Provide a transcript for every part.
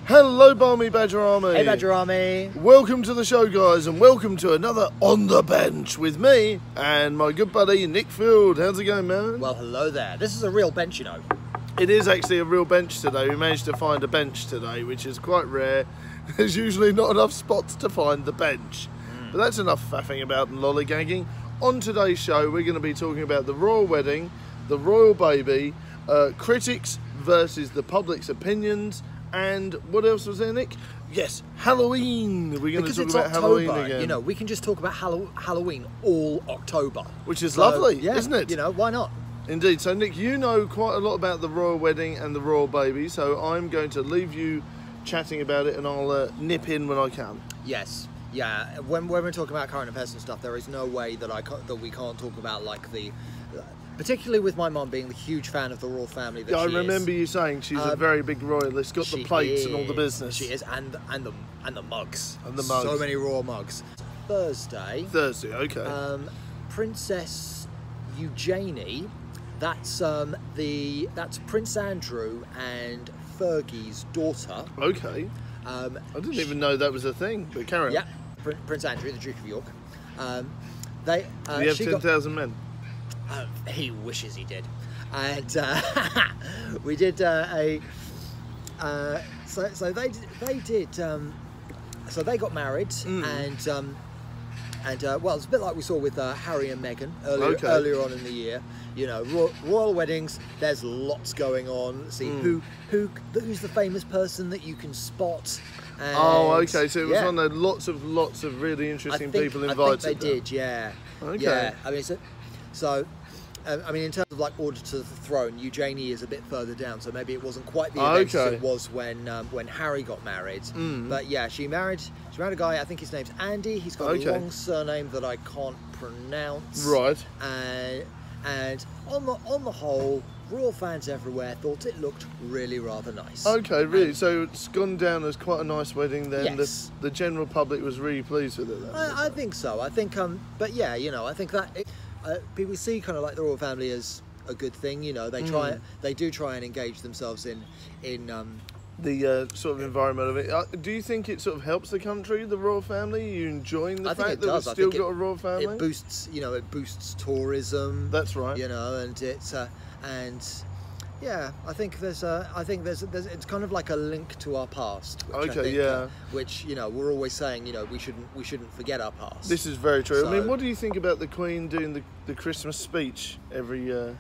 Hello, Barmy Badger Army. Hey, Badger Army. Welcome to the show, guys, and welcome to another On the Bench with me and my good buddy Nick Field. How's it going, man? Well, hello there. This is a real bench, you know. It is actually a real bench today. We managed to find a bench today, which is quite rare. There's usually not enough spots to find the bench. But that's enough faffing about and lollygagging. On today's show, we're going to be talking about the royal wedding, the royal baby, critics versus the public's opinions, and what else was there, Nick? Yes, Halloween. We're going to talk about Halloween again. You know, we can just talk about Halloween all October. Which is lovely, yeah, isn't it? You know, why not? Indeed. So, Nick, you know quite a lot about the royal wedding and the royal baby, so I'm going to leave you chatting about it and I'll nip in when I can. Yes. Yeah, when we're talking about current affairs and stuff, there is no way that we can't talk about, like, particularly with my mum being the huge fan of the royal family that yeah, she I remember you saying she's a very big royalist, got the plates and all the business. She is, and the mugs. And the mugs. So many royal mugs. Thursday, okay. Princess Eugenie, that's Prince Andrew and Fergie's daughter. Okay. I didn't even know that was a thing, but carry on. Yeah, Prince Andrew, the Duke of York. We have 10,000 men. He wishes he did, and we did so they got married, and well, it's a bit like we saw with Harry and Meghan earlier on in the year. You know, royal weddings. There's lots going on. See who's the famous person that you can spot. And, okay. So it was one of lots of really interesting people invited. I think they did. Yeah. Okay. Yeah. I mean, I mean, in terms of like order to the throne, Eugenie is a bit further down, so maybe it wasn't quite the event as it was when Harry got married. But yeah, she married a guy. I think his name's Andy. He's got a long surname that I can't pronounce. Right. And on the whole, royal fans everywhere thought it looked really rather nice. Okay, really. So it's gone down as quite a nice wedding then. Yes. The general public was really pleased with it. I think so. I think but yeah, you know, I think that people see kind of like the royal family as a good thing. You know, they do try and engage themselves in the sort of environment of it. Do you think it sort of helps the country, the royal family? Are you enjoying the fact that we've still got a royal family? It boosts, you know, it boosts tourism. That's right. You know, and it's yeah, I think there's it's kind of like a link to our past. Which I think, which, you know, we're always saying, you know, we shouldn't forget our past. This is very true. So, I mean, what do you think about the Queen doing the Christmas speech every year?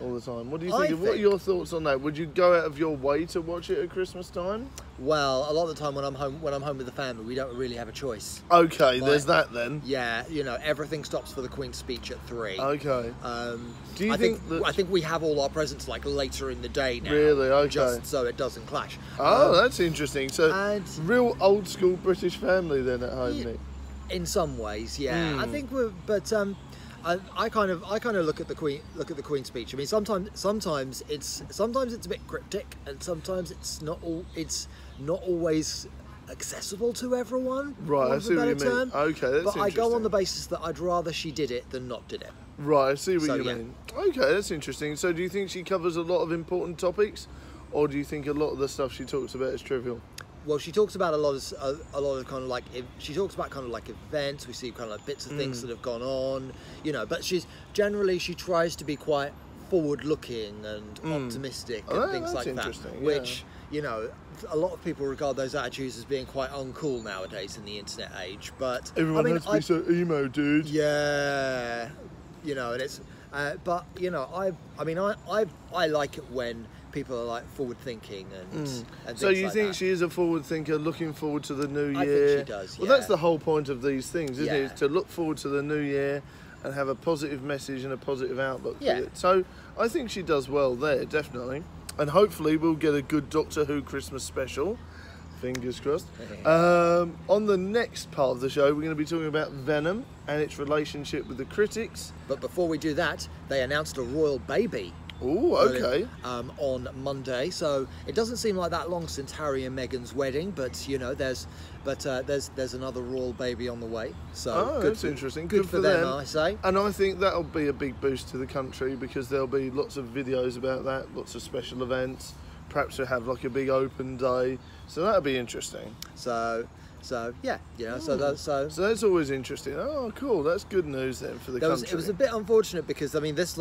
All the time. What do you think? What are your thoughts on that? Would you go out of your way to watch it at Christmas time? Well, a lot of the time when I'm home with the family, we don't really have a choice. Okay, there's that then. Yeah, you know, everything stops for the Queen's speech at 3. Okay. Do you think that... I think we have all our presents like later in the day now. Really? Okay. Just so it doesn't clash. Oh, that's interesting. So, real old school British family then at home, Nick. In some ways, yeah. I think I kind of look at the Queen's speech. I mean, sometimes it's a bit cryptic, and sometimes it's not always accessible to everyone. Right, I see what you mean. Okay, that's but I go on the basis that I'd rather she did it than not did it. Right, I see what you mean. Okay, that's interesting. So, do you think she covers a lot of important topics, or do you think a lot of the stuff she talks about is trivial? Well, she talks about a lot of kind of like, she talks about kind of like events. We see kind of like bits of things that have gone on, you know. But she tries to be quite forward-looking and optimistic and things like that. Which, you know, a lot of people regard those attitudes as being quite uncool nowadays in the internet age. But everyone has to be so emo, dude. Yeah, you know, and it's. But you know, I like it when people are like forward thinking and so you like think that. She is a forward thinker, looking forward to the new year? I think she does. Well, that's the whole point of these things, isn't it? To look forward to the new year and have a positive message and a positive outlook for it. So I think she does well there, definitely. And hopefully we'll get a good Doctor Who Christmas special. Fingers crossed. On the next part of the show, we're going to be talking about Venom and its relationship with the critics. But before we do that, they announced a royal baby. Oh, okay. On Monday, so it doesn't seem like that long since Harry and Meghan's wedding, but you know, there's another royal baby on the way. So that's interesting. Good for them, I say. And I think that'll be a big boost to the country because there'll be lots of videos about that, lots of special events, perhaps we'll have like a big open day. So that'll be interesting. So yeah, you know, so that's always interesting. Oh, cool. That's good news then for the country. It was a bit unfortunate because I mean this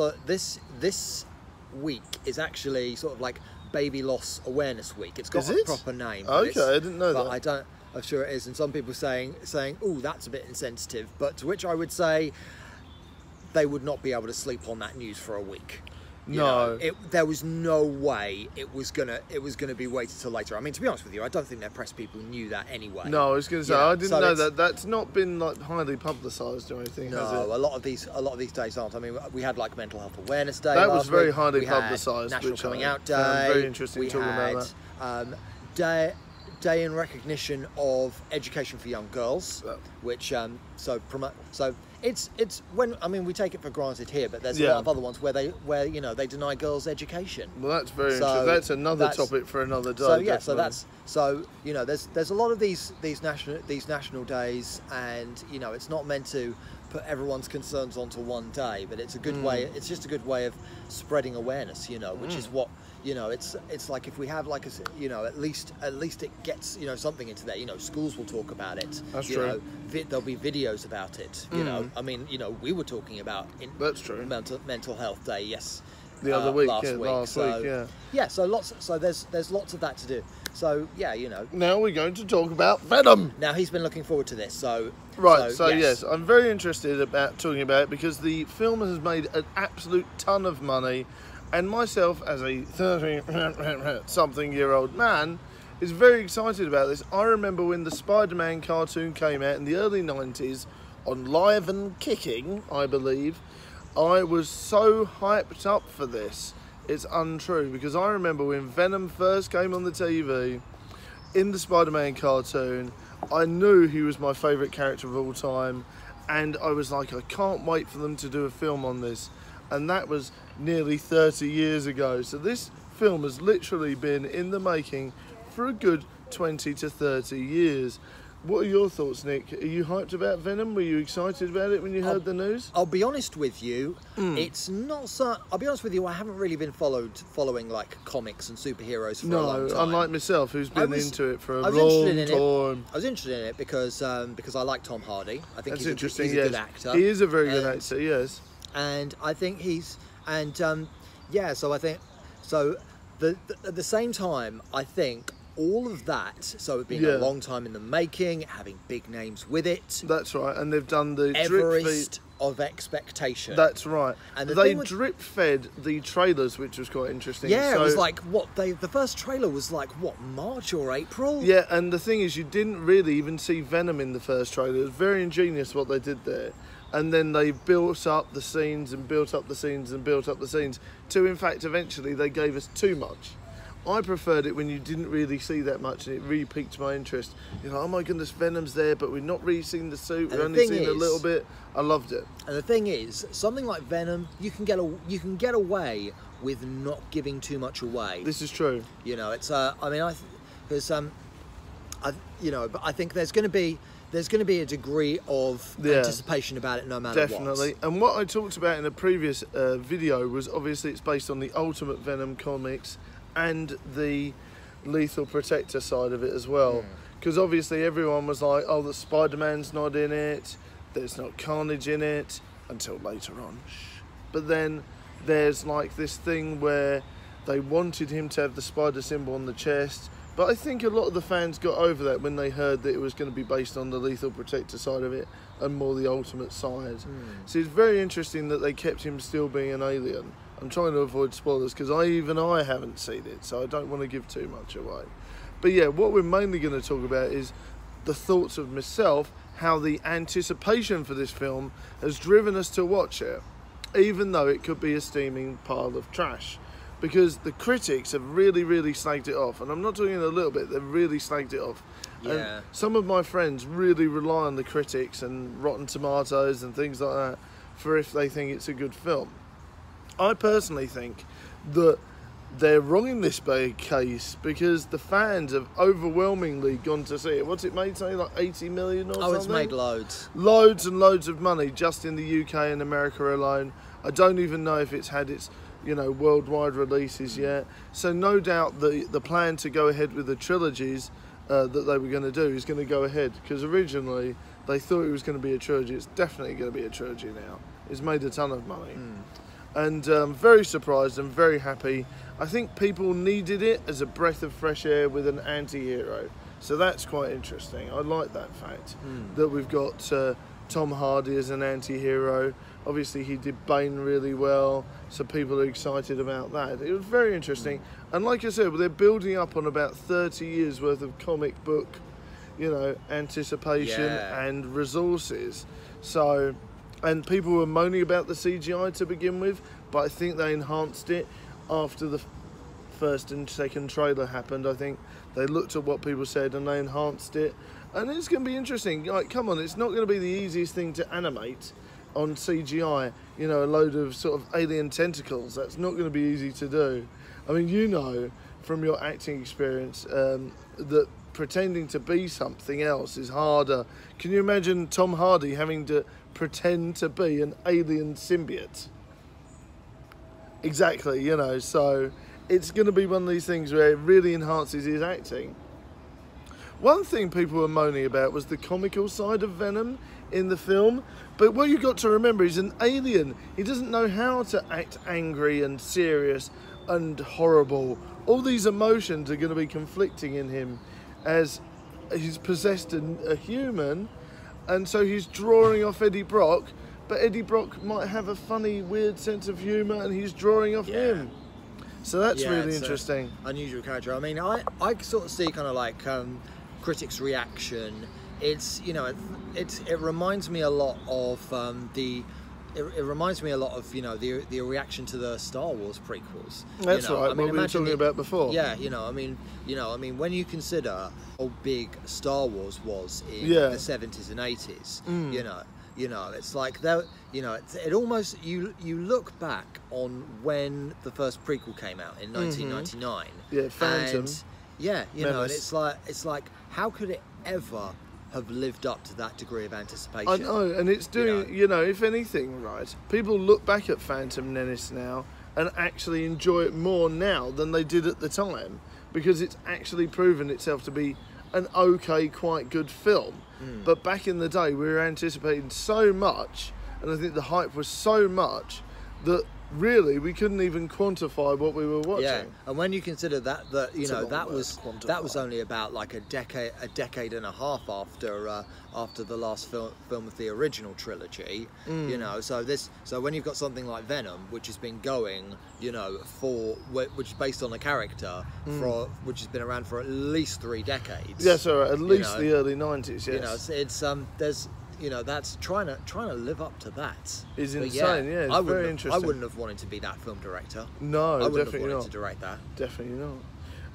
week is actually sort of like Baby Loss Awareness Week. It's got a proper name. Okay, I didn't know that. I'm sure it is, and some people saying, oh, that's a bit insensitive. But to which I would say, they would not be able to sleep on that news for a week. No, there was no way it was gonna be waited till later. I mean, to be honest with you, I don't think their press people knew that anyway. No, I was going to say I didn't know that. That's not been like highly publicised or anything. No, has it? a lot of these days aren't. I mean, we had like Mental Health Awareness Day. That was very week. highly publicised. National which Coming I Out Day. Very interesting talking about that. Day in recognition of education for young girls, which so it's when I mean we take it for granted here, but there's a lot of other ones where they deny girls education. Well, that's very interesting. That's another topic for another day. So yeah, so you know there's a lot of these national days, and you know it's not meant to put everyone's concerns onto one day, but it's a good way. It's just a good way of spreading awareness, you know, which is what. You know, it's like if we have like at least it gets something into there. You know, schools will talk about it. That's true. There'll be videos about it. You know, I mean, we were talking about that's true. Mental Health Day. The other week, last week. Yeah. So there's lots of that to do. So yeah, you know. Now we're going to talk about Venom. Now he's been looking forward to this. So yes, I'm very interested about talking about it because the film has made an absolute ton of money. And myself, as a 30-something-year-old man, is very excited about this. I remember when the Spider-Man cartoon came out in the early 90s on Live and Kicking, I believe. I was so hyped up for this. It's untrue, because I remember when Venom first came on the TV, in the Spider-Man cartoon, I knew he was my favourite character of all time, and I was like, I can't wait for them to do a film on this. And that was nearly 30 years ago. So this film has literally been in the making for a good 20 to 30 years. What are your thoughts, Nick? Are you hyped about Venom? Were you excited about it when you heard the news? I'll be honest with you, it's not so... I'll be honest with you, I haven't really been following like comics and superheroes for a long time. Unlike myself, who's been into it for a long time. I was interested in it because I like Tom Hardy. I think he's a good actor. He is a very good actor, yes. And I think so I think, at the same time, I think all of that, so it's been a long time in the making, having big names with it. That's right, and they've done the Everest of expectation. That's right. And they drip-fed the trailers, which was quite interesting. Yeah, it was like, the first trailer was like, March or April? Yeah, and the thing is, you didn't really even see Venom in the first trailer. It was very ingenious what they did there. And then they built up the scenes and built up the scenes and built up the scenes to, in fact, eventually they gave us too much. I preferred it when you didn't really see that much, and it really piqued my interest. You're like, oh my goodness, Venom's there, but we've not really seen the suit. We've only seen a little bit. I loved it. And the thing is, something like Venom, you can get away with not giving too much away. This is true. You know, it's but I think there's going to be a degree of anticipation about it no matter what. Definitely. And what I talked about in a previous video was obviously it's based on the Ultimate Venom comics and the Lethal Protector side of it as well. Because obviously everyone was like, oh, the Spider-Man's not in it, there's not Carnage in it, until later on. But then there's like this thing where they wanted him to have the spider symbol on the chest. But I think a lot of the fans got over that when they heard that it was going to be based on the Lethal Protector side of it and more the Ultimate side. So it's very interesting that they kept him still being an alien. I'm trying to avoid spoilers because I haven't seen it, so I don't want to give too much away. But yeah, what we're mainly going to talk about is the thoughts of myself, how the anticipation for this film has driven us to watch it, even though it could be a steaming pile of trash. Because the critics have really, really slagged it off. And I'm not talking a little bit, they've really slagged it off. Yeah. And some of my friends really rely on the critics and Rotten Tomatoes and things like that for if they think it's a good film. I personally think that they're wrong in this case because the fans have overwhelmingly gone to see it. What's it made, say, like 80 million or something? Oh, it's made loads. Loads and loads of money just in the UK and America alone. I don't even know if it's had its you know, worldwide releases yet. So no doubt the plan to go ahead with the trilogies that they were going to do is going to go ahead, because originally they thought it was going to be a trilogy. It's definitely going to be a trilogy now. It's made a ton of money. And very surprised and very happy. I think people needed it as a breath of fresh air with an anti-hero. So that's quite interesting. I like that fact that we've got Tom Hardy as an anti-hero. Obviously he did Bane really well, so people are excited about that. It was very interesting. And like I said, they're building up on about 30 years worth of comic book, you know, anticipation and resources. So, and people were moaning about the CGI to begin with, but I think they enhanced it after the first and second trailer happened. I think they looked at what people said and they enhanced it. And it's going to be interesting. Like, come on, it's not going to be the easiest thing to animate on CGI. You know, a load of sort of alien tentacles. That's not going to be easy to do. I mean, you know from your acting experience that pretending to be something else is harder. Can you imagine Tom Hardy having to pretend to be an alien symbiote? Exactly, you know, so it's going to be one of these things where it really enhances his acting. One thing people were moaning about was the comical side of Venom in the film, but what you've got to remember, he's an alien. He doesn't know how to act angry and serious and horrible. All these emotions are going to be conflicting in him as he's possessed a human, and so he's drawing off Eddie Brock, but Eddie Brock might have a funny, weird sense of humour and he's drawing off him. So that's really interesting. Unusual character. I mean, I sort of see kind of like critics' reaction. It's, you know, it reminds me a lot of it reminds me a lot of, you know, the reaction to the Star Wars prequels. That's you know? right. I mean, what we were talking about before. Yeah, you know, I mean, when you consider how big Star Wars was in the 70s and 80s, you know, it's like that. You know, it almost you look back on when the first prequel came out in 1999. Yeah, Phantom. And, you know, and it's like how could it ever have lived up to that degree of anticipation? I know, and it's doing, you know, if anything, right, people look back at Phantom Menace now and actually enjoy it more now than they did at the time, because it's actually proven itself to be an okay, quite good film. But back in the day, we were anticipating so much, and I think the hype was so much that really we couldn't even quantify what we were watching. Yeah, and when you consider that you know, that was only about like a decade and a half after the last film of the original trilogy. You know, so when you've got something like Venom, which has been going, you know, which is based on a character which has been around for at least 3 decades. Yes, at least the early 90s. Yes, you know, it's there's. You know, that's trying to live up to that. Is insane, it's very interesting. I wouldn't have wanted to be that film director. No, I wouldn't definitely have wanted not. to direct that. Definitely not.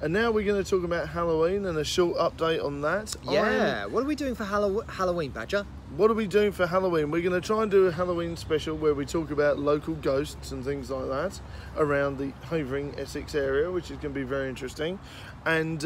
And now we're going to talk about Halloween and a short update on that. Yeah, what are we doing for Halloween, Badger? What are we doing for Halloween? We're going to try and do a Halloween special where we talk about local ghosts and things like that around the Havering, Essex area, which is going to be very interesting. And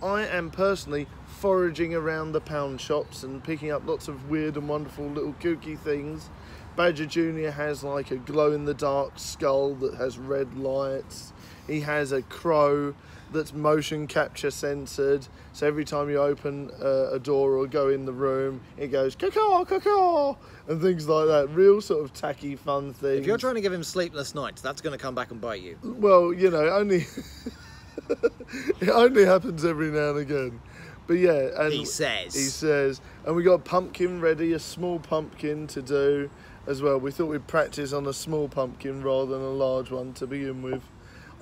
I am personally foraging around the pound shops and picking up lots of weird and wonderful little kooky things. Badger Jr. has like a glow-in-the-dark skull that has red lights. He has a crow that's motion capture censored, so every time you open a door or go in the room, it goes caw caw and things like that. Real sort of tacky fun things. If you're trying to give him sleepless nights, that's going to come back and bite you. Well, you know, only it only happens every now and again. But yeah, and he says, and we got pumpkin ready, a small pumpkin to do as well. We thought we'd practice on a small pumpkin rather than a large one to begin with.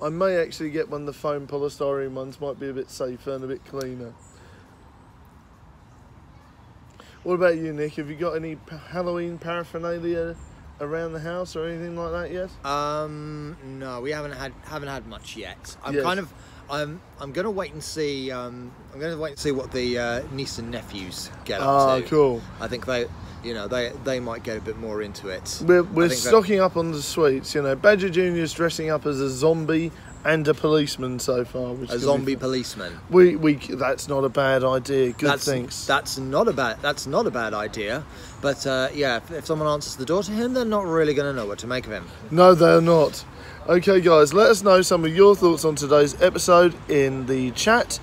I may actually get one of the foam polystyrene ones, might be a bit safer and a bit cleaner. What about you, Nick? Have you got any Halloween paraphernalia around the house or anything like that yet? No, we haven't had much yet. I'm gonna wait and see. I'm gonna wait and see what the niece and nephews get up to. Cool. I think they might get a bit more into it. We're stocking up on the sweets. You know, Badger Jr.'s dressing up as a zombie and a policeman so far. A zombie policeman. That's not a bad idea. Thanks. That's not a bad idea. But if someone answers the door to him, they're not really going to know what to make of him. No, they're not. Okay guys, let us know some of your thoughts on today's episode in the chat.